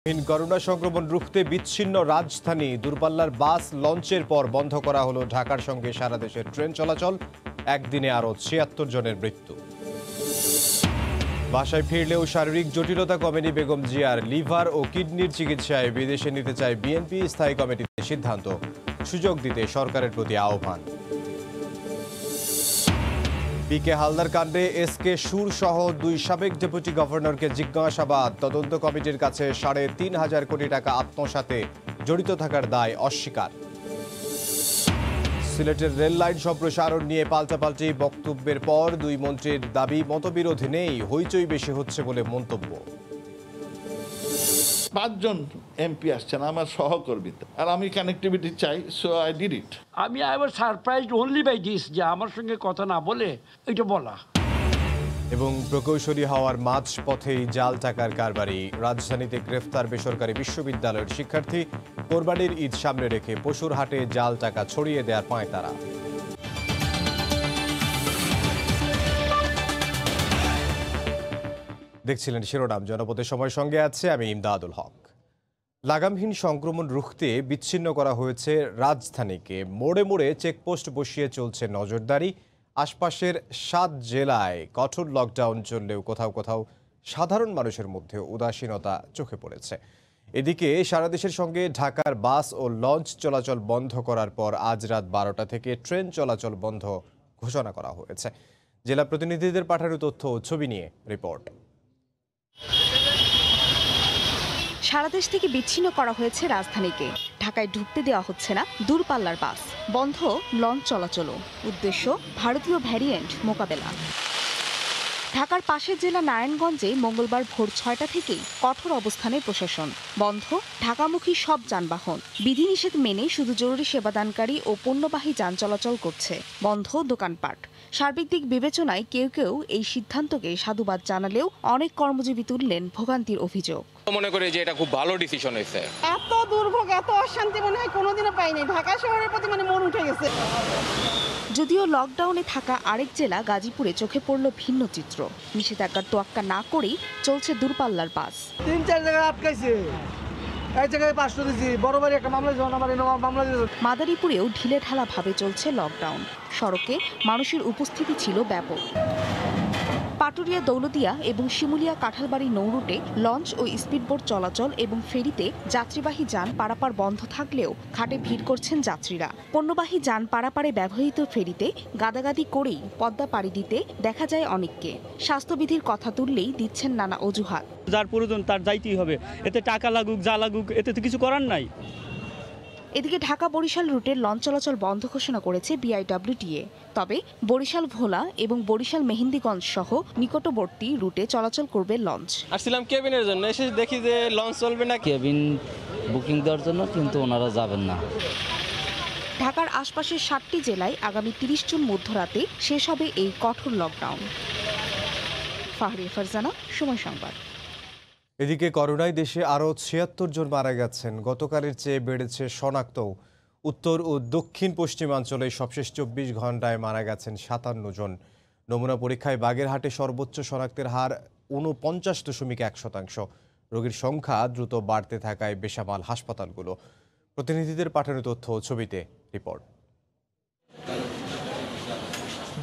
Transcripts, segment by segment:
Corona সংক্রমণ রুখতে বিচ্ছিন্ন রাজধানী দূরপাল্লার বাস লঞ্চের পর বন্ধ করা হলো ঢাকার সঙ্গে সারা দেশের ট্রেন চলাচল। একদিনে আরও ৭৬ জনের মৃত্যু। বাসায় ফিরলেও শারীরিক জটিলতা কমেনি বেগম জিয়ার। লিভার ও কিডনির চিকিৎসায় বিদেশে নিতে চায় বিএনপি। স্থায়ী কমিটিতে সিদ্ধান্ত, সুযোগ দিতে সরকারের প্রতি আহ্বান। পিকে হালদার কাণ্ডে এসকে সুর সহ ২ সাবেক ডেপুটি গভর্নরকে জিজ্ঞাসাবাদ। তদন্ত কমিটির কাছে ৩.৫ কোটি টাকা আত্মসাতে জড়িত থাকার দায় অস্বীকার। সিলেটের রেল লাইন সম্প্রসারণ নিয়ে পাল্টাপাল্টি বক্তব্যের পর ২ মন্ত্রীর দাবি মতবিরোধ নেই, হইচই বেশি হচ্ছে বলে মন্তব্য। ৫ জন এমপি আসছেন আমার সহকর্মী, আর আমি কানেক্টিভিটি চাই, সো আই ডিড ইট। আমি আবার সারপ্রাইজড অনলি বাই দিস যে আমার সঙ্গে কথা না বলে এটা বলা। এবং প্রকৌশলী হওয়ার মাঝ পথেই জাল টাকার কারবারি। রাজধানীতে গ্রেফতার বেসরকারি বিশ্ববিদ্যালয়ের শিক্ষার্থী। কোরবানির ঈদ সামনে রেখে পশুর হাটে জাল টাকা ছড়িয়ে দেওয়ার পাঁয়তারা। দেখছিলেন শিরোনাম। জনপদের সময় সঙ্গে আছে আমি ইমদাদুল হক। লাগামহীন সংক্রমণ রুখতে বিচ্ছিন্ন করা হয়েছে রাজধানীকে। মোড়ে মোড়ে চেকপোস্ট বসিয়ে চলছে নজরদারি। আশপাশের ৭ জেলায় কঠোর লকডাউন চললেও কোথাও কোথাও সাধারণ মানুষের মধ্যে উদাসীনতা চোখে পড়েছে। এদিকে সারা দেশের সঙ্গে ঢাকার বাস ও লঞ্চ চলাচল বন্ধ করার পর আজ রাত ১২টা থেকে ট্রেন চলাচল বন্ধ ঘোষণা করা হয়েছে। জেলা প্রতিনিধিদের পাঠানো তথ্য ও ছবি নিয়ে রিপোর্ট। সারা দেশ থেকে বিচ্ছিন্ন করা হয়েছে রাজধানীকে। ঢাকায় ঢুকতে দেওয়া হচ্ছে না দূরপাল্লার বাস, বন্ধ লঞ্চ চলাচলও। উদ্দেশ্য ভারতীয় ভ্যারিয়েন্ট মোকাবেলা। ঢাকার পাশের জেলা নারায়ণগঞ্জে মঙ্গলবার ভোর ৬টা থেকেই কঠোর অবস্থানে প্রশাসন। বন্ধ ঢাকামুখী সব যানবাহন। বিধিনিষেধ মেনে শুধু জরুরি সেবাদানকারী ও পণ্যবাহী যান চলাচল করছে। বন্ধ দোকানপাট। সার্বিক দিক বিবেচনায় কেউ কেউ এই সিদ্ধান্তকে সাধুবাদ জানালেও অনেক কর্মজীবী তুললেন ভোগান্তির অভিযোগ। মনে করি যে এটা খুব ভালো ডিসিশন হয়েছে। এত দুর্ভোগ, এত অশান্তি মনে হয় কোনোদিনও পাইনি। ঢাকা শহরের প্রতি মন উঠে গেছে। যদিও লকডাউনে থাকা আরেক জেলা গাজীপুরে চোখে পড়ল ভিন্ন চিত্র। নিষেধাজ্ঞার তোয়াক্কা না করেই চলছে দূরপাল্লার বাস। ৩-৪ জায়গায় আটকাইছে, এক জায়গায় ৫০০ দিয়েছি, বড়বাড়ি একটা মামলা দিয়েছে। মাদারীপুরেও ঢিলেঢালা ভাবে চলছে লকডাউন। সড়কে মানুষের উপস্থিতি ছিল ব্যাপক। পাটুরিয়া দৌলদিয়া এবং শিমুলিয়া কাঁঠালবাড়ি নৌরুটে লঞ্চ ও স্পিডবোট চলাচল এবং ফেরিতে যাত্রীবাহী যান পারাপার বন্ধ থাকলেও ঘাটে ভিড় করছেন যাত্রীরা। পণ্যবাহী যান পারাপারে ব্যবহৃত ফেরিতে গাদাগাদি করেই পদ্মা পাড়ি দিতে দেখা যায় অনেককে। স্বাস্থ্যবিধির কথা তুললেই দিচ্ছেন নানা অজুহাত। যার প্রয়োজন তার যাইতেই হবে, এতে টাকা লাগুক যা লাগুক, এতে তো কিছু করার নাই। এদিকে ঢাকা বরিশাল রুটের লঞ্চ চলাচল বন্ধ ঘোষণা করেছে বিআইডব্লিউটিএ। তবে বরিশাল ভোলা এবং বরিশাল মেহেন্দিগঞ্জ সহ নিকটবর্তী রুটে চলাচল করবে লঞ্চ। আসছিলাম কেবিনের জন্য, এসে দেখি যে লঞ্চ চলবে না। কেবিন বুকিং দেওয়ার জন্য, কিন্তু ওনারা যাবেন না। ঢাকার আশপাশের ৭টি জেলায় আগামী ৩০ জুন মধ্যরাতে শেষ হবে এই কঠোর লকডাউন। ফাহরিয়া ফারজানা, সময় সংবাদ। এদিকে করোনায় দেশে আরও ৭৬ জন মারা গেছেন। গতকালের চেয়ে বেড়েছে শনাক্ত। উত্তর ও দক্ষিণ পশ্চিমাঞ্চলে সবশেষ ২৪ ঘন্টায় মারা গেছেন ৫৭ জন। নমুনা পরীক্ষায় বাগেরহাটে সর্বোচ্চ শনাক্তের হার ৪৯.১%। রোগীর সংখ্যা দ্রুত বাড়তে থাকায় বেসামাল হাসপাতালগুলো। প্রতিনিধিদের পাঠানো তথ্য ছবিতে রিপোর্ট।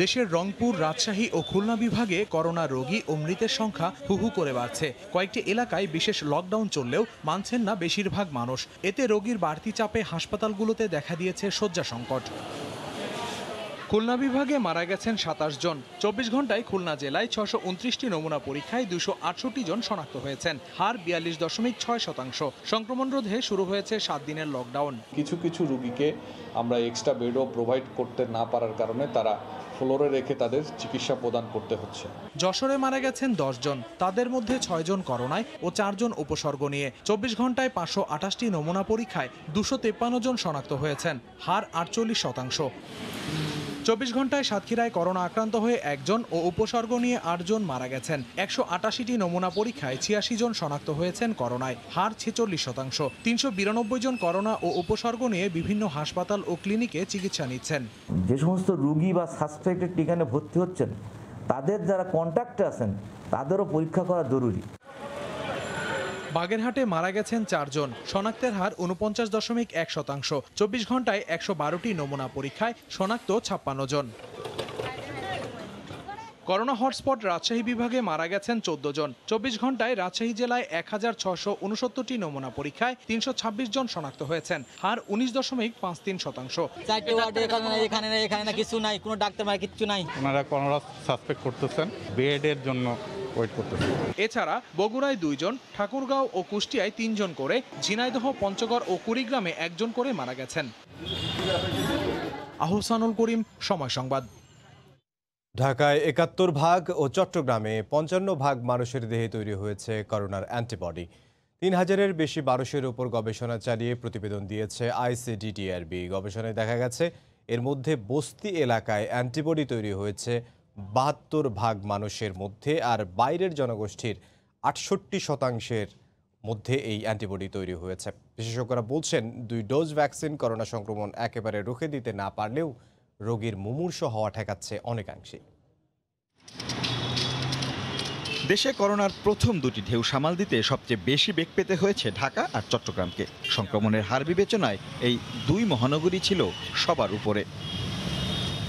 দেশের রংপুর, রাজশাহী ও খুলনা বিভাগে করোনা রোগী ও মৃতের সংখ্যা হুহু করে বাড়ছে। কয়েকটি এলাকায় বিশেষ লকডাউন চললেও মানছেন না বেশিরভাগ মানুষ। এতে রোগীর বাড়তি চাপে হাসপাতালগুলোতে দেখা দিয়েছে শয্যা সংকট। খুলনা বিভাগে মারা গেছেন ২৭ জন। ২৪ ঘন্টায় খুলনা জেলায় ৬২৯টি নমুনা পরীক্ষায় ২৬৮ জন শনাক্ত হয়েছেন, হার ৪২.৬%। সংক্রমণ রোধে শুরু হয়েছে ৭ দিনের লকডাউন। কিছু কিছু রোগীকে আমরা এক্সট্রা বেডও প্রোভাইড করতে না পারার কারণে তারা ফ্লোরে রেখে তাদের চিকিৎসা প্রদান করতে হচ্ছে। যশোরে মারা গেছেন ১০ জন, তাদের মধ্যে ৬ জন করোনায় ও ৪ জন উপসর্গ নিয়ে। ২৪ ঘন্টায় ৫২৮টি নমুনা পরীক্ষায় ২৫৩ জন শনাক্ত হয়েছেন, হার ৪৮%। ২৪ ঘন্টায় সাতক্ষীরায় করোনা আক্রান্ত হয়ে ১ জন ও উপসর্গ নিয়ে ৮ জন মারা গেছেন। ১৮৮টি নমুনা পরীক্ষায় ৮৬ জন শনাক্ত হয়েছেন করোনায়, হার ৪৬%। ৩৯২ জন করোনা ও উপসর্গ নিয়ে বিভিন্ন হাসপাতাল ও ক্লিনিকে চিকিৎসা নিচ্ছেন। যে সমস্ত রোগী বা সাসপেক্টেড ঠিকানে ভর্তি হচ্ছেন, তাদের যারা কন্ট্যাক্টে আছেন তাদেরও পরীক্ষা করা জরুরি। বাগেরহাটে মারা গেছেন 4 জন, শনাক্তের হার 49.1%। 24 ঘন্টায় 112টি নমুনা পরীক্ষায় শনাক্ত 56 জন। করোনা হটস্পট রাজশাহী বিভাগে মারা গেছেন 14 জন। 24 ঘন্টায় রাজশাহী জেলায় 1669টি নমুনা পরীক্ষায় 326 জন শনাক্ত হয়েছেন, হার 19.53%। এখানে কিছু নাই, কোনো ডাক্তার মানে কিছু নাই। ওনারা করোনা সাসপেক্ট করতেছেন, বেডের জন্য ওয়েট করতেছেন। এছাড়া বগুড়ায় 2 জন, ঠাকুরগাঁও ও কুষ্টিয়ায় 3 জন করে, ঝিনাইদহ, পঞ্চগড় ও কুড়িগ্রামে 1 জন করে মারা গেছেন। আহসানুল করিম, সময় সংবাদ। ঢাকায় 71 ভাগ ও চট্টগ্রামে 55 ভাগ মানুষের দেহে তৈরি হয়েছে করোনার অ্যান্টিবডি। 3000-এর বেশি মানুষের উপর গবেষণা চালিয়ে প্রতিবেদন দিয়েছে আইসিডিডিআরবি। গবেষণায় দেখা গেছে এর মধ্যে বস্তি এলাকায় অ্যান্টিবডি তৈরি হয়েছে 72 ভাগ মানুষের মধ্যে, আর বাইরের জনগোষ্ঠীর 68% মধ্যে এই অ্যান্টিবডি তৈরি হয়েছে। বিশেষজ্ঞরা বলছেন 2 ডোজ ভ্যাকসিন করোনা সংক্রমণ একেবারে রুখে দিতে না পারলেও রোগীর মুমূর্ষু হওয়া ঠেকাচ্ছে অনেকাংশে। দেশে করোনার প্রথম 2টি ঢেউ সামাল দিতে সবচেয়ে বেশি বেগ পেতে হয়েছে ঢাকা আর চট্টগ্রামকে। সংক্রমণের হার বিবেচনায় এই 2 মহানগরী ছিল সবার উপরে।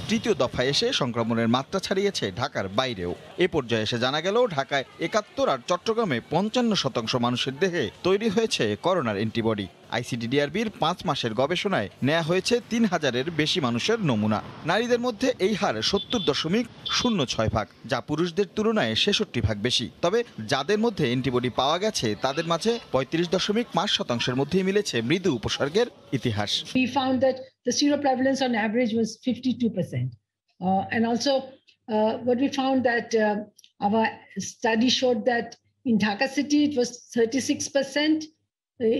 তৃতীয় দফায় এসে সংক্রমণের মাত্রা ছাড়িয়েছে ঢাকার বাইরেও। এ পর্যায়ে এসে জানা গেল ঢাকায় 71 আর চট্টগ্রামে 55% মানুষের দেহে তৈরি হয়েছে করোনার অ্যান্টিবডি। আইসিডিডিআরবির 5 মাসের গবেষণায় নেওয়া হয়েছে 3000-এর বেশি মানুষের নমুনা। নারীদের মধ্যে এই হার 70.06 ভাগ, যা পুরুষদের তুলনায় 66 ভাগ বেশি। তবে যাদের মধ্যে অ্যান্টিবডি পাওয়া গেছে তাদের মাঝে 35.5% মধ্যেই মিলেছে মৃদু উপসর্গের ইতিহাস। We found that the seroprevalence on average was 52%. And also what we found that our study showed that in Dhaka city it was 36%.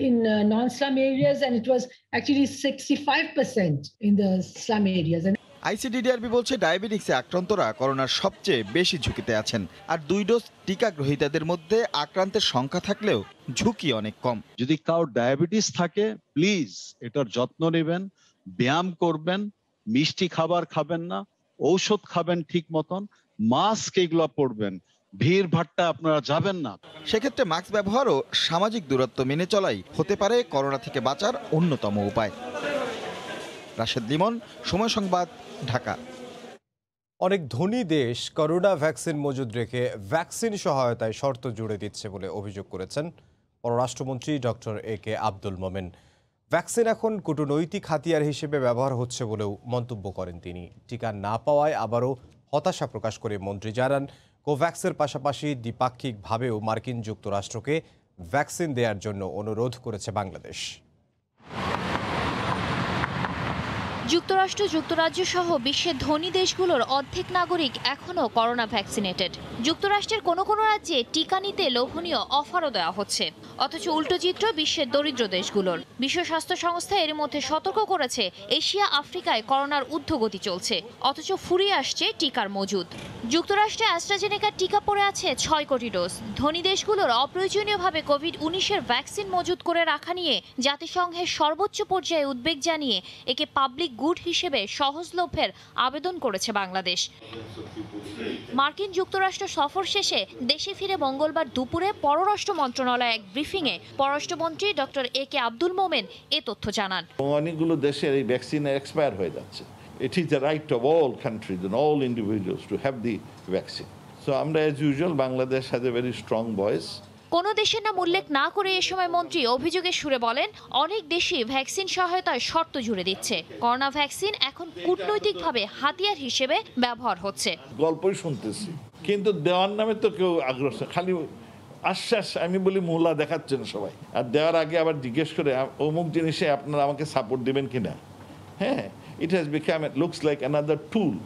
In non-slum areas, and it was actually 65% in the slum areas. ICDDRB বলছে ডায়াবেটিক্সে আক্রান্তরা করোনার সবচেয়ে বেশি ঝুঁকিতে আছেন, আর 2 dose টিকা গ্রহীতাদের মধ্যে আক্রান্তের সংখ্যা থাকলেও ঝুঁকি অনেক কম। যদি কারোর ডায়াবেটিস থাকে প্লিজ এটার যত্ন নেবেন, ব্যায়াম করবেন, মিষ্টি খাবার খাবেন না, ঔষধ খাবেন ঠিক মতন, মাস্ক এগুলো পরবেন, ভিড় ভাট্টা আপনারা যাবেন না। সেক্ষেত্রে মাস্ক ব্যবহার ও সামাজিক দূরত্ব মেনে চলাই হতে পারে করোনা থেকে বাঁচার অন্যতম উপায়। রাশেদ লিমন, সময় সংবাদ, ঢাকা। অনেক ধনী দেশ করোনা ভ্যাকসিন মজুদ রেখে ভ্যাকসিন সহায়তায় শর্ত জুড়ে দিচ্ছে বলে অভিযোগ করেছেন পররাষ্ট্রমন্ত্রী ডক্টর একে আব্দুল মোমেন। ভ্যাকসিন এখন কূটনৈতিক হাতিয়ার হিসেবে ব্যবহার হচ্ছে বলেও মন্তব্য করেন তিনি। টিকা না পাওয়ায় আবারও হতাশা প্রকাশ করে মন্ত্রী জানান, কোভ্যাক্সের পাশাপাশি দ্বিপাক্ষিকভাবেও মার্কিন যুক্তরাষ্ট্রকে ভ্যাকসিন দেওয়ার জন্য অনুরোধ করেছে বাংলাদেশ। যুক্তরাষ্ট্র, যুক্তরাজ্য সহ বিশ্বের ধনী দেশগুলোর অর্ধেক নাগরিক এখনও করোনা ভ্যাকসিনেটেড। যুক্তরাষ্ট্রের কোনো কোনো রাজ্যে টিকা নিতে লোভনীয় অফারও দেওয়া হচ্ছে, অথচ উল্টো চিত্র বিশ্বের দরিদ্র দেশগুলোর। বিশ্ব স্বাস্থ্য সংস্থা এর মধ্যে সতর্ক করেছে, এশিয়া আফ্রিকায় করোনার ঊর্ধ্বগতি চলছে, অথচ ফুরিয়ে আসছে টিকার মজুদ। যুক্তরাষ্ট্রে অ্যাস্ট্রাজেনেকার টিকা পড়ে আছে 6 কোটি ডোজ। ধনী দেশগুলোর অপ্রয়োজনীয়ভাবে কোভিড-19-এর ভ্যাকসিন মজুদ করে রাখা নিয়ে জাতিসংঘের সর্বোচ্চ পর্যায়ে উদ্বেগ জানিয়ে একে পাবলিক গুড হিসেবে সহজলভ্যের আবেদন করেছে বাংলাদেশ। মার্কিন যুক্তরাষ্ট্র সফর শেষে দেশে ফিরে মঙ্গলবার দুপুরে পররাষ্ট্র মন্ত্রণালয়ে এক ব্রিফিংয়ে পররাষ্ট্রমন্ত্রী ডক্টর একে আব্দুল মোমেন এ তথ্য জানান। অনেকগুলো দেশের এই ভ্যাকসিন এক্সপায়ার হয়ে যাচ্ছে। It is the right of all countries and all individuals to have the vaccine. So আমরা as usual Bangladesh has a very strong voice. কোনো দেশের নাম উল্লেখ না করে এ সময় মন্ত্রী অভিযোগের সুরে বলেন, অনেক দেশই ভ্যাকসিন সহায়তায় শর্ত জুড়ে দিচ্ছে। করোনা ভ্যাকসিন এখন কূটনৈতিকভাবে হাতিয়ার হিসেবে ব্যবহার হচ্ছে। গল্পই শুনতেছি, কিন্তু দেওয়ার নামে তো কেউ আগ্রহ, খালি আশ্বাস। আমি বলি মোলা দেখাচ্ছেন সবাই, আর দেওয়ার আগে আবার জিজ্ঞেস করে অমুক জিনিসে আপনারা আমাকে সাপোর্ট দেবেন কিনা। হ্যাঁ, it has become, it looks like another tool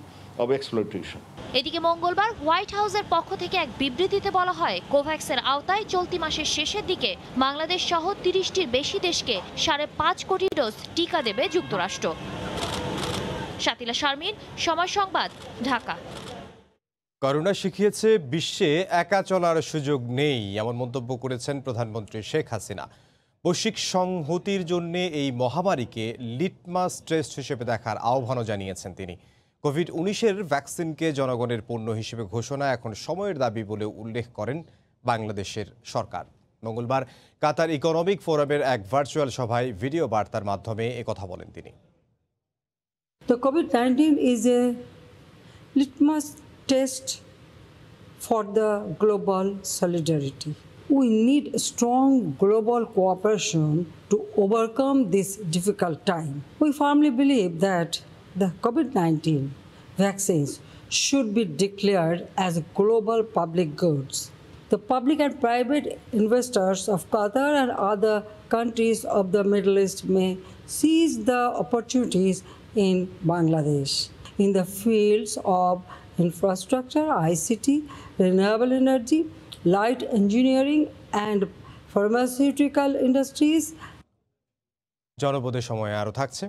of exploitation. এদিকে মঙ্গলবার হোয়াইট হাউসের পক্ষ থেকে এক বিবৃতিতে বলা হয়, কোভ্যাক্সের আওতায় চলতি মাসের শেষের দিকে বাংলাদেশ সহ 30টির বেশি দেশকে 5.5 কোটি ডোজ টিকা দেবে যুক্তরাষ্ট্র। শাতিলা শারমিন, সময় সংবাদ, ঢাকা। করোনা শিখিয়েছে বিশ্বে একা চলার সুযোগ নেই, এমন মন্তব্য করেছেন প্রধানমন্ত্রী শেখ হাসিনা। বৈশ্বিক সংহতির জন্য এই মহামারীকে লিটমাস টেস্ট হিসেবে দেখার আহ্বানও জানিয়েছেন তিনি। কোভিড-19-এর ভ্যাকসিনকে জনগণের পণ্য হিসেবে ঘোষণা এখন সময়ের দাবি বলে উল্লেখ করেন বাংলাদেশের সরকার। মঙ্গলবার কাতার ইকোনমিক ফোরামের এক ভার্চুয়াল সভায় ভিডিও বার্তার মাধ্যমে একথা বলেন তিনি। The COVID-19 is a litmus test for the global solidarity. We need strong global cooperation to overcome this difficult time. We firmly believe that the COVID-19 vaccines should be declared as global public goods. The public and private investors of Qatar and other countries of the Middle East may seize the opportunities in Bangladesh in the fields of infrastructure, ICT, renewable energy, light engineering and pharmaceutical industries. জনপদের সময় আরও থাকছে।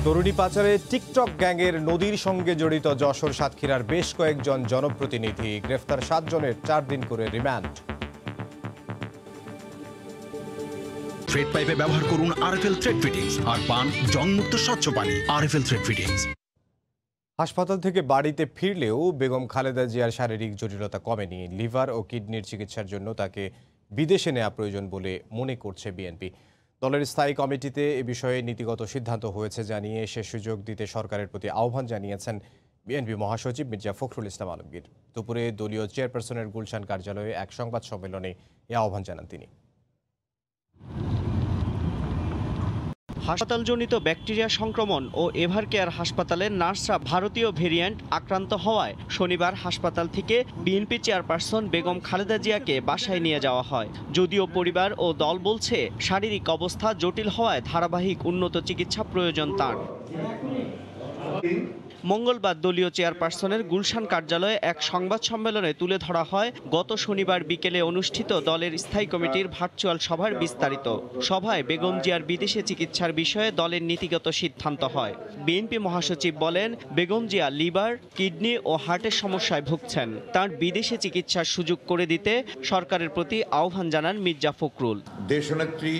তরুণী পাচারে TikTok গ্যাংয়ের নদীর সঙ্গে জড়িত যশোর সাতক্ষীরার বেশ কয়েকজন জনপ্রতিনিধি গ্রেফতার 7 জনের 4 দিন করে রিমান্ড। থ্রেড পাইপে ব্যবহার করুন আরএফএল থ্রেড ফিটিংস আর পান জংমুক্ত স্বচ্ছ পানি আরএফএল থ্রেড ফিটিংস। হাসপাতাল থেকে বাড়িতে ফিরলেও বেগম খালেদা জিয়ার শারীরিক জটিলতা কমেনি। লিভার ও কিডনির চিকিৎসার জন্য তাকে বিদেশে নেওয়া প্রয়োজন বলে মনে করছে বিএনপি। দলের স্থায়ী কমিটিতে এ বিষয়ে নীতিগত সিদ্ধান্ত হয়েছে জানিয়ে সে সুযোগ দিতে সরকারের প্রতি আহ্বান জানিয়েছেন বিএনপি মহাসচিব মির্জা ফখরুল ইসলাম আলমগীর। দুপুরে দলীয় চেয়ারপারসনের গুলশান কার্যালয়ে এক সংবাদ সম্মেলনে এ আহ্বান জানান তিনি। হাসপাতালজনিত ব্যাকটেরিয়া সংক্রমণ ও এভারকেয়ার হাসপাতালের নার্সরা ভারতীয় ভেরিয়েন্ট আক্রান্ত হওয়ায় শনিবার হাসপাতাল থেকে বিএনপি চেয়ারপারসন বেগম খালেদা জিয়াকে বাসায় নিয়ে যাওয়া হয়। যদিও পরিবার ও দল বলছে শারীরিক অবস্থা জটিল হওয়ায় ধারাবাহিক উন্নত চিকিৎসা প্রয়োজন তার। মঙ্গলবার দলীয় চেয়ারপারসনের গুলশান কার্যালয়ে এক সংবাদ সম্মেলনে তুলে ধরা হয় গত শনিবার বিকেলে অনুষ্ঠিত দলের স্থায়ী কমিটির ভার্চুয়াল সভার বিস্তারিত। সভায় বেগম জিয়ার বিদেশে চিকিৎসার বিষয়ে দলের নীতিগত সিদ্ধান্ত হয়। বিএনপি মহাসচিব বলেন, বেগম জিয়া লিভার, কিডনি ও হার্টের সমস্যায় ভুগছেন। তার বিদেশে চিকিৎসার সুযোগ করে দিতে সরকারের প্রতি আহ্বান জানান মির্জা ফখরুল। দেশনেত্রী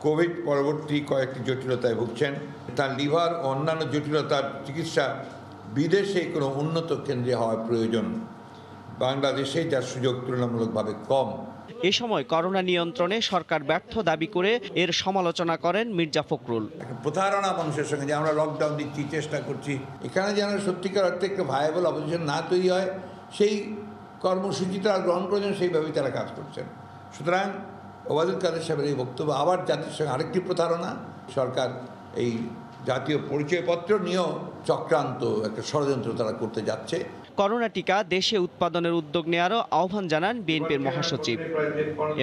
কোভিড পরবর্তী কয়েকটি জটিলতায় ভুগছেন। তার লিভার ও অন্যান্য জটিলতার চিকিৎসা বিদেশে কোনো উন্নত কেন্দ্রে হওয়া প্রয়োজন। বাংলাদেশে যার সুযোগ তুলনামূলকভাবে কম। এ সময় করোনা নিয়ন্ত্রণে সরকার ব্যর্থ দাবি করে এর সমালোচনা করেন মির্জা ফখরুল। প্রতারণা মানুষের সঙ্গে যে আমরা লকডাউন দিচ্ছি, চেষ্টা করছি, এখানে যেন সত্যিকার অর্থে একটা ভায়াবল অপোজিশন না তৈরি হয় সেই কর্মসূচি তারা গ্রহণ করেছেন, সেইভাবেই তারা কাজ করছেন। সুতরাং ওবায়দুল কাদের সাহেবের এই বক্তব্য আবার জাতির সঙ্গে আরেকটি প্রতারণা। সরকার এই জাতীয় পরিচয়পত্র নিয়েও চক্রান্ত একটা ষড়যন্ত্র তারা করতে যাচ্ছে। করোনা টিকা দেশে উৎপাদনের উদ্যোগ নেওয়ারও আহ্বান জানান বিএনপির মহাসচিব।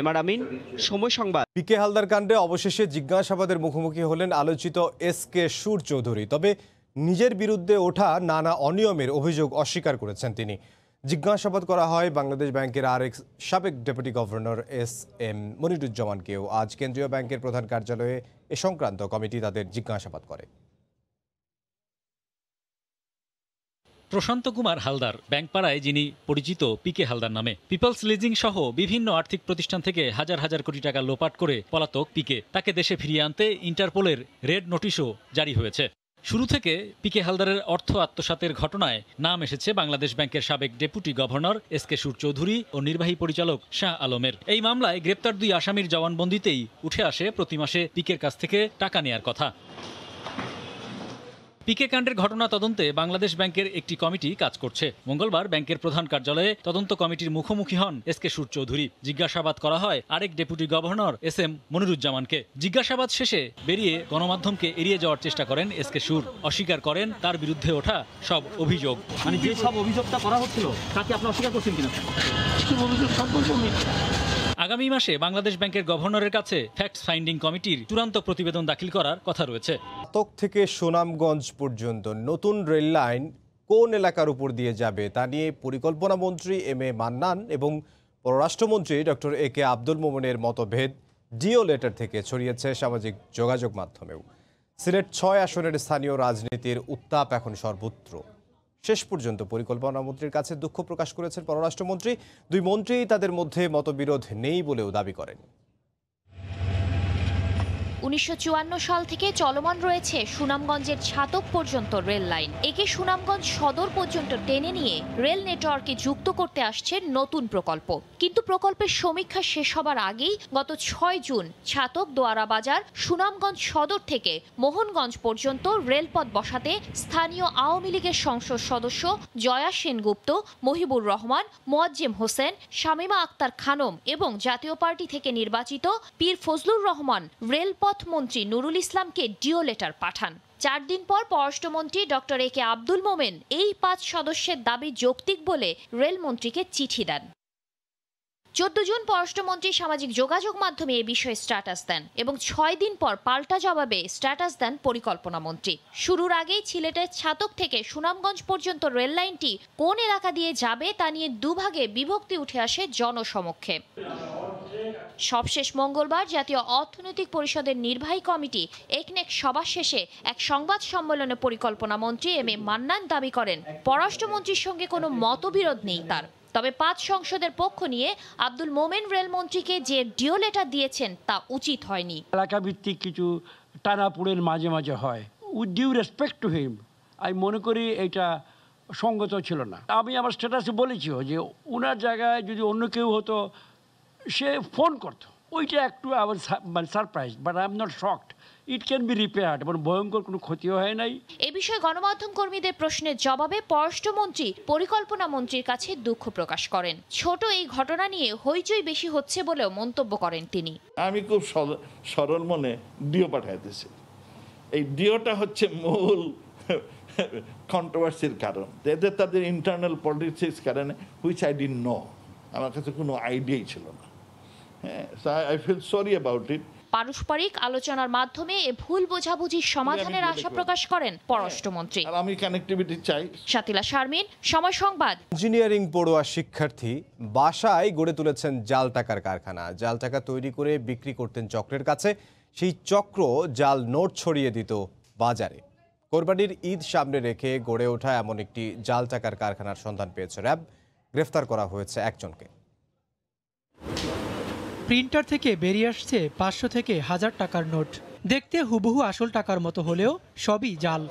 এমআর আমিন, সময় সংবাদ। পিকে হালদার কাণ্ডে অবশেষে জিজ্ঞাসাবাদের মুখোমুখি হলেন আলোচিত এসকে সুর চৌধুরী। তবে নিজের বিরুদ্ধে ওঠা নানা অনিয়মের অভিযোগ অস্বীকার করেছেন তিনি। জিজ্ঞাসাবাদ করা হয় বাংলাদেশ ব্যাংকের আরেক সাবেক ডেপুটি গভর্নর এস.এম. মনিরুজ্জামানকেও। আজ কেন্দ্রীয় ব্যাংকের প্রধান কার্যালয়ে এ সংক্রান্ত কমিটি তাদের জিজ্ঞাসাবাদ করে। প্রশান্ত কুমার হালদার, ব্যাংকপাড়ায় যিনি পরিচিত পিকে হালদার নামে। পিপলস লিজিং সহ বিভিন্ন আর্থিক প্রতিষ্ঠান থেকে হাজার হাজার কোটি টাকা লোপাট করে পলাতক পিকে। তাকে দেশে ফিরিয়ে আনতে ইন্টারপোলের রেড নোটিশও জারি হয়েছে। শুরু থেকে পিকে হালদারের অর্থ আত্মসাতের ঘটনায় নাম এসেছে বাংলাদেশ ব্যাংকের সাবেক ডেপুটি গভর্নর এসকে সুর চৌধুরী ও নির্বাহী পরিচালক শাহ আলমের। এই মামলায় গ্রেপ্তার 2 আসামির জবানবন্দিতেই উঠে আসে প্রতি মাসে পিকের কাছ থেকে টাকা নেয়ার কথা। পিকে কাণ্ডের ঘটনা তদন্তে বাংলাদেশ ব্যাংকের একটি কমিটি কাজ করছে। মঙ্গলবার ব্যাংকের প্রধান কার্যালয়ে তদন্ত কমিটির মুখোমুখি হন এসকে সুর চৌধুরী। জিজ্ঞাসাবাদ করা হয় আরেক ডেপুটি গভর্নর এস.এম. মনিরুজ্জামানকে। জিজ্ঞাসাবাদ শেষে বেরিয়ে গণমাধ্যমকে এড়িয়ে যাওয়ার চেষ্টা করেন এসকে সুর। অস্বীকার করেন তার বিরুদ্ধে ওঠা সব অভিযোগ। মানে যে সব অভিযোগটা করা হচ্ছিল তাকে আপনি অস্বীকার করছেন কিনা? আগামী মাসে বাংলাদেশ ব্যাংকের গভর্নরের কাছে ফ্যাক্ট ফাইন্ডিং কমিটির চূড়ান্ত প্রতিবেদন দাখিল করার কথা রয়েছে। ঘাতক থেকে সুনামগঞ্জ পর্যন্ত নতুন রেল লাইন কোন এলাকার উপর দিয়ে যাবে তা নিয়ে পরিকল্পনা মন্ত্রী এম.এ. মান্নান এবং পররাষ্ট্রমন্ত্রী ডক্টর এ.কে. আব্দুল মোমেনের মতভেদ ডিও লেটার থেকে ছড়িয়েছে সামাজিক যোগাযোগ মাধ্যমেও। সিলেট 6 আসনের স্থানীয় রাজনীতির উত্তাপ এখন সর্বত্র। শেষ পর্যন্ত পরিকল্পনা মন্ত্রীর কাছে দুঃখ প্রকাশ করেছেন পররাষ্ট্রমন্ত্রী। 2 মন্ত্রী তাদের মধ্যে মতবিরোধ নেই বলেও দাবি করেন। 1954 সাল থেকে চলমান রয়েছে সুনামগঞ্জের ছাতক পর্যন্ত রেল লাইন। একে সুনামগঞ্জ সদর পর্যন্ত টেনে নিয়ে রেল নেটওয়ার্কে যুক্ত করতে আসছে নতুন প্রকল্প। কিন্তু প্রকল্পের সমীক্ষা শেষ হবার আগেই গত 6 জুন ছাতক, দোয়ারা বাজার, সুনামগঞ্জ সদর থেকে মোহনগঞ্জ পর্যন্ত রেলপথ বসাতে স্থানীয় আওয়ামী লীগের সংসদ সদস্য জয়া সেনগুপ্ত, মহিবুর রহমান, মোয়াজ্জেম হোসেন, শামীমা আক্তার খানম এবং জাতীয় পার্টি থেকে নির্বাচিত পীর ফজলুর রহমান রেলপথ মন্ত্রী নুরুল ইসলামকে ডিও লেটার পাঠান। 4 দিন পর পররাষ্ট্রমন্ত্রী ডক্টর এ কে আব্দুল মোমেন এই 5 সদস্যের দাবি যৌক্তিক বলে রেলমন্ত্রীকে চিঠি দেন। 14 জুন পররাষ্ট্রমন্ত্রী সামাজিক যোগাযোগ মাধ্যমে এ বিষয়ে স্ট্যাটাস দেন এবং 6 দিন পর পাল্টা জবাবে স্ট্যাটাস দেন পরিকল্পনা মন্ত্রী। শুরুর আগেই সিলেটের ছাতক থেকে সুনামগঞ্জ পর্যন্ত রেল লাইনটি কোন এলাকা দিয়ে যাবে তা নিয়ে দুভাগে বিভক্তি উঠে আসে জনসমক্ষে। সবশেষ মঙ্গলবার জাতীয় অর্থনৈতিক পরিষদের নির্বাহী কমিটি একনেক সভা শেষে এক সংবাদ সম্মেলনে পরিকল্পনা মন্ত্রী এম এ মান্নান দাবি করেন, পররাষ্ট্রমন্ত্রীর সঙ্গে কোনো মতবিরোধ নেই তার। তবে 5 সংসদের পক্ষ নিয়ে আব্দুল মোমেন রেলমন্ত্রীকে যে ডিও লেটার দিয়েছেন তা উচিত হয়নি। এলাকা ভিত্তিক কিছু টানাপুড়ের মাঝে মাঝে হয়। With due respect to him, আমি মনে করি এটা সঙ্গত ছিল না। আমি আমার স্ট্যাটাসে বলেছিও যে ওনার জায়গায় যদি অন্য কেউ হতো সে ফোন করতো, ওইটা একটু আবার মানে surprise, but I am not shocked. It can be repaired, মানে ভয়ঙ্কর কোনো ক্ষতিও হয় নাই। এ বিষয়ে গণমাধ্যম কর্মীদের প্রশ্নের জবাবে পররাষ্ট্রমন্ত্রী পরিকল্পনা মন্ত্রীর কাছে দুঃখ প্রকাশ করেন। ছোট এই ঘটনা নিয়ে হইচই বেশি হচ্ছে বলেও মন্তব্য করেন তিনি। আমি খুব সরল মনে ডিও পাঠাইতেছি। এই ডিওটা হচ্ছে মূল কন্ট্রোভার্সির কারণ। এদের তাদের ইন্টারনাল পলিটিক্স কারণে হুইচ আই ডিডন্ট নো, আমার কাছে কোনো আইডিয়াই ছিল না। হ্যাঁ, I feel sorry about it. পারস্পরিক আলোচনার মাধ্যমে এ ভুল বোঝাবুঝির সমাধানের আশা প্রকাশ করেন পররাষ্ট্রমন্ত্রী। আমি কানেক্টিভিটি চাই। শাতিলা শারমিন, সময় সংবাদ। ইঞ্জিনিয়ারিং পড়ুয়া শিক্ষার্থী বাসায় গড়ে তুলেছেন জাল টাকার কারখানা। জাল টাকা তৈরি করে বিক্রি করতেন চক্রের কাছে, সেই চক্র জাল নোট ছড়িয়ে দিত বাজারে। কোরবানির ঈদ সামনে রেখে গড়ে ওঠা এমন একটি জাল টাকার কারখানার সন্ধান পেয়েছে র্যাব। গ্রেফতার করা হয়েছে একজনকে। প্রিন্টার থেকে বেরিয়ে আসছে 500 থেকে 1000 টাকার নোট। দেখতে হুবহু আসল টাকার মতো হলেও সবই জাল।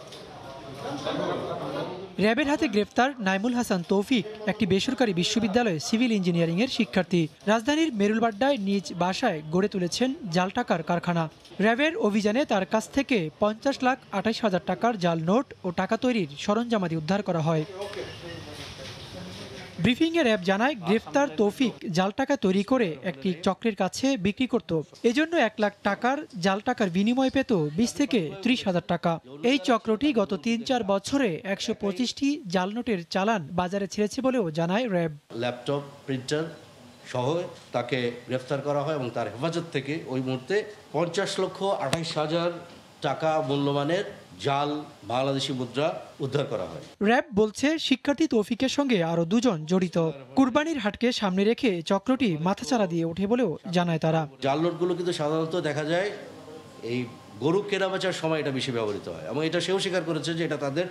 র্যাবের হাতে গ্রেফতার নাইমুল হাসান তৌফিক, একটি বেসরকারি বিশ্ববিদ্যালয়ে সিভিল ইঞ্জিনিয়ারিংয়ের শিক্ষার্থী। রাজধানীর মেরুলবাড্ডায় নিজ বাসায় গড়ে তুলেছেন জাল টাকার কারখানা। র্যাবের অভিযানে তার কাছ থেকে 50,28,000 টাকার জাল নোট ও টাকা তৈরির সরঞ্জামাদি উদ্ধার করা হয়। ব্রিফিংয়ে র্যাব জানায়, গ্রেফতার তৌফিক জাল টাকা তৈরি করে একটি চক্রের কাছে বিক্রি করত। এজন্য 1 লাখ টাকার জাল টাকার বিনিময় পেত 20 থেকে 30,000 টাকা। এই চক্রটি গত 3-4 বছরে 125টি জাল নোটের চালান বাজারে ছেড়েছে বলেও জানায় র্যাব। ল্যাপটপ, প্রিন্টার সহ তাকে গ্রেফতার করা হয় এবং তার হেফাজত থেকে ওই মুহূর্তে 50,28,000 টাকা মূল্যমানের জাল বাংলাদেশি মুদ্রা উদ্ধার করা হয়। র্যাব বলছে, শিক্ষার্থী তৌফিকের সঙ্গে আরো 2 জন জড়িত। কুরবানির হাটকে সামনে রেখে চক্রটি মাথাচাড়া দিয়ে ওঠে বলেও জানায় তারা। জাল নোটগুলো কিন্তু সাধারণত দেখা যায় এই গরু কেনাবেচার সময় এটা বেশি ব্যবহৃত হয় এবং এটা সেও স্বীকার করেছে যে এটা তাদের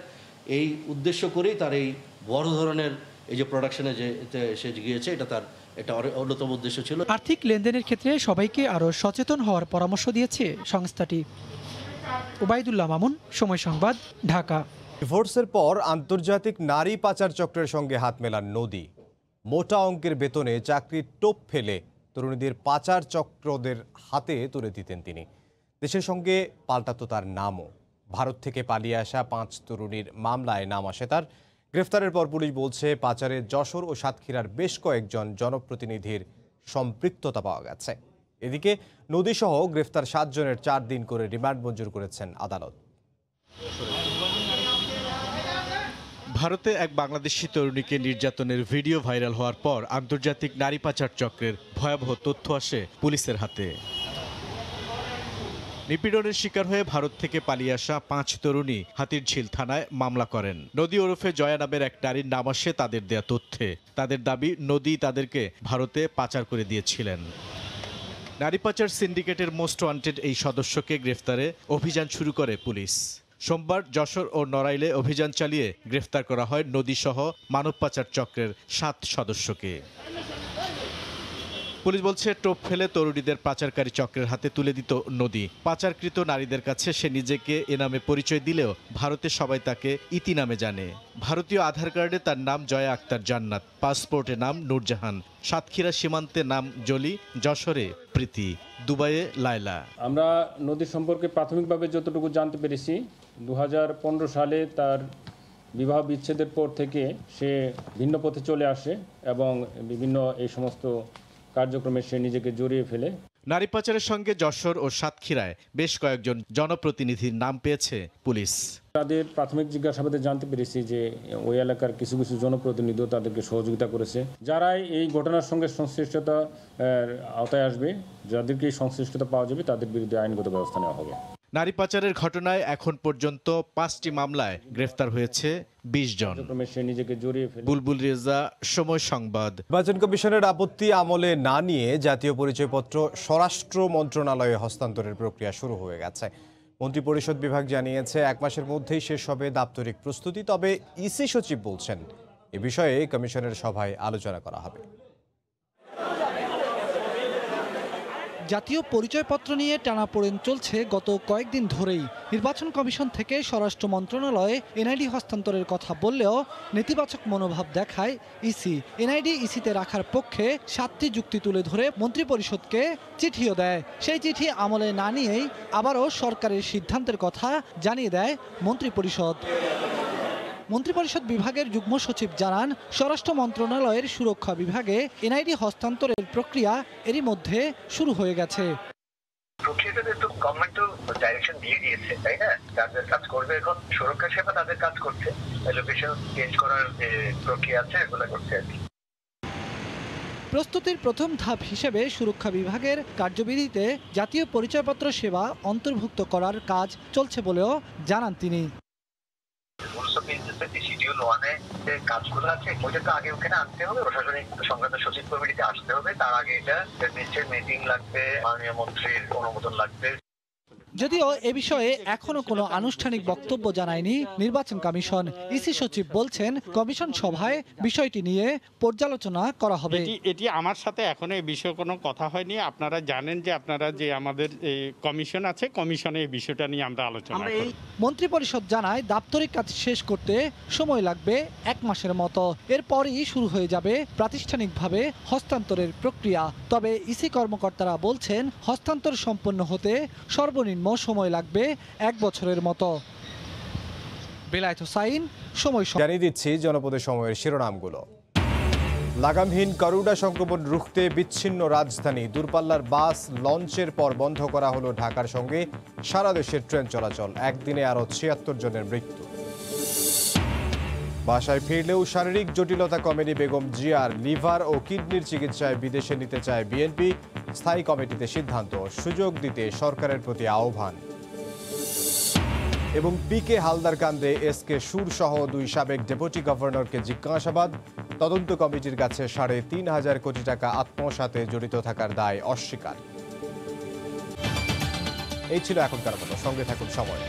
এই উদ্দেশ্য করেই তার এই বড় ধরনের এই যে প্রোডাকশনে যে সে গিয়েছে, এটা তার এটা অন্যতম উদ্দেশ্য ছিল। আর্থিক লেনদেনের ক্ষেত্রে সবাইকে আরো সচেতন হওয়ার পরামর্শ দিয়েছে সংস্থাটি। ওবায়দুল্লাহ মামুন, সময় সংবাদ, ঢাকা। ডিভোর্সের পর আন্তর্জাতিক নারী পাচার চক্রের সঙ্গে হাত মেলান নদী। মোটা অঙ্কের বেতনে চাকরির টোপ ফেলে তরুণীদের পাচার চক্রদের হাতে তুলে দিতেন তিনি। দেশের সঙ্গে পাল্টাতো তার নামও। ভারত থেকে পালিয়ে আসা 5 তরুণীর মামলায় নাম আসে তার। গ্রেফতারের পর পুলিশ বলছে, পাচারে যশোর ও সাতক্ষীরার বেশ কয়েকজন জনপ্রতিনিধির সম্পৃক্ততা পাওয়া গেছে। এদিকে নদীসহ গ্রেফতার 7 জনের 4 দিন করে রিমান্ড মঞ্জুর করেছেন আদালত। ভারতে এক বাংলাদেশি তরুণীকে নির্যাতনের ভিডিও ভাইরাল হওয়ার পর আন্তর্জাতিক নারী পাচার চক্রের ভয়াবহ তথ্য আসে পুলিশের হাতে। নিপীড়নের শিকার হয়ে ভারত থেকে পালিয়ে আসা 5 তরুণী হাতিরঝিল থানায় মামলা করেন। নদী ওরফে জয়া নামের এক নারীর নাম আসে তাদের দেয়া তথ্যে। তাদের দাবি, নদী তাদেরকে ভারতে পাচার করে দিয়েছিলেন। নারী পাচার সিন্ডিকেটের মোস্ট ওয়ান্টেড এই সদস্যকে গ্রেফতারে অভিযান শুরু করে পুলিশ। সোমবার যশোর ও নড়াইলে অভিযান চালিয়ে গ্রেফতার করা হয় নদীসহ মানব পাচার চক্রের 7 সদস্যকে। পুলিশ বলছে টোপ ফেলে তরুণীদের পাচারকারী চক্রের হাতে তুলে দিত নদী। পাচারকৃত নারীদের কাছে সে নিজেকে এ নামে পরিচয় দিলেও ভারতে সবাই তাকে ইতি নামে জানে। ভারতীয় আধার কার্ডে তার নাম জয়া আক্তার জান্নাত, পাসপোর্টে নাম নূরজাহান, সাতক্ষীরা সীমান্তে নাম জলি, যশোরে প্রীতি, দুবাইয়ে লায়লা। আমরা নদী সম্পর্কে প্রাথমিকভাবে যতটুকু জানতে পেরেছি 2015 সালে তার বিবাহ বিচ্ছেদের পর থেকে সে ভিন্ন পথে চলে আসে এবং বিভিন্ন এই সমস্ত কার্যক্রমে সে নিজেকে জড়িয়ে ফেলে। নারী পাচারের সঙ্গে যশোর ও সাতক্ষীরায় বেশ কয়েকজন জনপ্রতিনিধির নাম পেয়েছে পুলিশ। তাদের প্রাথমিক জিজ্ঞাসাবাদে জানতে পেরেছি যে ওই এলাকার কিছু কিছু জনপ্রতিনিধিও তাদেরকে সহযোগিতা করেছে। যারাই এই ঘটনার সঙ্গে সংশ্লিষ্টতা আওতায় আসবে, যাদেরকে এই সংশ্লিষ্টতা পাওয়া যাবে তাদের বিরুদ্ধে আইনগত ব্যবস্থা নেওয়া হবে। নারী পাচারের ঘটনায় এখন পর্যন্ত 5টি মামলায় গ্রেফতার হয়েছে 20 জন। বুলবুল রেজা, সময় সংবাদ। নির্বাচন কমিশনের আপত্তি আমলে না নিয়ে জাতীয় পরিচয়পত্র স্বরাষ্ট্র মন্ত্রণালয়ে হস্তান্তরের প্রক্রিয়া শুরু হয়ে গেছে। মন্ত্রিপরিষদ বিভাগ জানিয়েছে 1 মাসের মধ্যেই শেষ হবে দাপ্তরিক প্রস্তুতি। তবে ইসি সচিব বলছেন এ বিষয়ে কমিশনের সভায় আলোচনা করা হবে। জাতীয় পরিচয়পত্র নিয়ে টানাপোড়েন চলছে গত কয়েকদিন ধরেই। নির্বাচন কমিশন থেকে স্বরাষ্ট্র মন্ত্রণালয়ে এনআইডি হস্তান্তরের কথা বললেও নেতিবাচক মনোভাব দেখায় ইসি। এনআইডি ইসিতে রাখার পক্ষে 7টি যুক্তি তুলে ধরে মন্ত্রিপরিষদকে চিঠিও দেয়। সেই চিঠি আমলে না নিয়েই আবারও সরকারের সিদ্ধান্তের কথা জানিয়ে দেয় মন্ত্রিপরিষদ। মন্ত্রিপরিষদ বিভাগের যুগ্ম সচিব জানান, স্বরাষ্ট্র মন্ত্রণালয়ের সুরক্ষা বিভাগে এনআইডি হস্তান্তরের প্রক্রিয়া এরই মধ্যে শুরু হয়ে গেছে। প্রক্রিয়াটাতে তো গভর্নমেন্ট তো ডাইরেকশন দিয়ে দিয়েছে, তাই না? তাদের কাজ করবে, এখন সুরক্ষা সেবা তাদের কাজ করছে, লোকেশন চেঞ্জ করার যে প্রক্রিয়া আছে এগুলো করছে আর কি। প্রস্তুতির প্রথম ধাপ হিসেবে সুরক্ষা বিভাগের কার্যবিধিতে জাতীয় পরিচয়পত্র সেবা অন্তর্ভুক্ত করার কাজ চলছে বলেও জানান তিনি। শিডিউল 1-এ যে কাজগুলো আছে ওইটা তো আগে ওখানে আনতে হবে, প্রশাসনিক সংক্রান্ত সচিব কমিটিতে আসতে হবে, তার আগে এটা নিশ্চয়ই মিটিং লাগবে, মাননীয় মন্ত্রীর অনুমোদন লাগবে। যদিও এ বিষয়ে এখনো কোনো আনুষ্ঠানিক বক্তব্য জানায়নি নির্বাচন কমিশন। ইসি সচিব বলছেন কমিশন সভায় বিষয়টি নিয়ে পর্যালোচনা করা হবে। এটি আমার সাথে এখনো এই বিষয়ে কোনো কথা হয়নি। আপনারা জানেন যে আপনারা যে আমাদের এই কমিশন আছে, কমিশনে এই বিষয়টা নিয়ে আমরা আলোচনা করি। মন্ত্রিপরিষদ জানায় দাপ্তরিক কাজ শেষ করতে সময় লাগবে 1 মাসের মতো। এরপরই শুরু হয়ে যাবে প্রাতিষ্ঠানিকভাবে হস্তান্তরের প্রক্রিয়া। তবে ইসি কর্মকর্তারা বলছেন হস্তান্তর সম্পন্ন হতে সর্বনিম্ন সময় লাগবে 1 বছরের মতো। বেলায়েত হোসাইন, সময়। জানিয়ে দিচ্ছি জনপদের সময়ের শিরোনামগুলো। লাগামহীন করোনা সংক্রমণ রুখতে বিচ্ছিন্ন রাজধানী। দূরপাল্লার বাস লঞ্চের পর বন্ধ করা হলো ঢাকার সঙ্গে সারা দেশের ট্রেন চলাচল। একদিনে আরও 76 জনের মৃত্যু। বাসায় ফিরলেও শারীরিক জটিলতা কমেনি বেগম জিয়ার। লিভার ও কিডনির চিকিৎসায় বিদেশে নিতে চায় বিএনপি। স্থায়ী কমিটিতে সিদ্ধান্ত, সুযোগ দিতে সরকারের প্রতি আহ্বান। এবং পিকে হালদার কাণ্ডে এসকে সুর সহ 2 সাবেক ডেপুটি গভর্নরকে জিজ্ঞাসাবাদ। তদন্ত কমিটির কাছে 3.5 কোটি টাকা আত্মসাতে জড়িত থাকার দায় অস্বীকার। এই ছিল এখনকার মতো, সঙ্গে থাকুন সময়।